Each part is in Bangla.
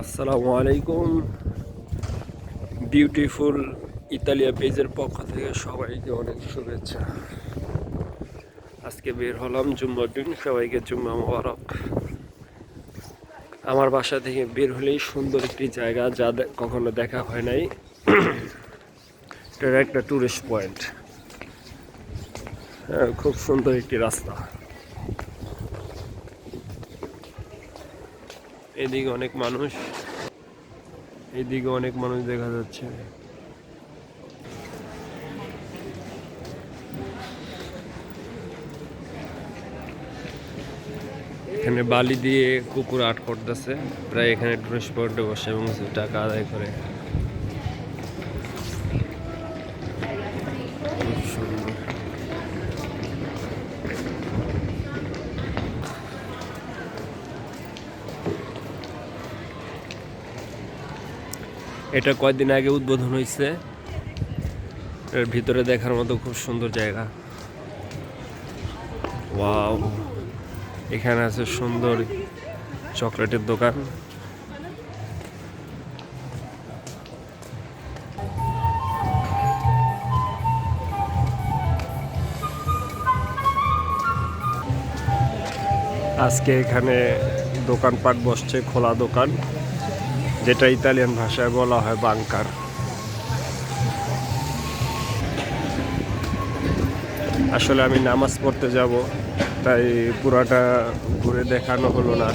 আসসালামু আলাইকুম। বিউটিফুল ইতালিয়া পেজের পক্ষ থেকে সবাইকে অনেক শুভেচ্ছা। আজকে বের হলাম জুম্মার দিন, সবাইকে জুম্মা মোবারক। আমার বাসা থেকে বের হলেই সুন্দর একটি জায়গা, যা কখনো দেখা হয় নাই। এটা একটা টুরিস্ট পয়েন্ট। খুব সুন্দর একটি রাস্তা। এদিকে অনেক মানুষ, দেখা যাচ্ছে। এখানে বালি দিয়ে কুকুর আট করতেছে, প্রায় এখানে টুরিস্ট পয়েন্টে বসে এবং টাকা আদায় করে। খুব সুন্দর। এটা কয়েকদিন আগে উদ্বোধন হয়েছে। এর ভিতরে দেখার মতো খুব সুন্দর জায়গা। ওয়াও, এখানে আছে সুন্দর চকলেটের দোকান। আজকে এখানে দোকানপাট বসছে, খোলা দোকান, যেটা ইতালিয়ান ভাষায় বলা হয় বাংকার। আসলে আমি নামাজ পড়তে যাব, তাই পুরাটা ঘুরে দেখানো হলো না।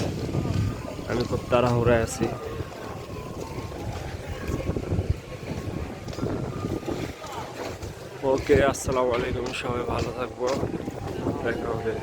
আমি খুব তাড়াহুড়ায় আছি। ওকে, আসসালামু আলাইকুম, সবাই ভালো থাকবো, দেখা হবে।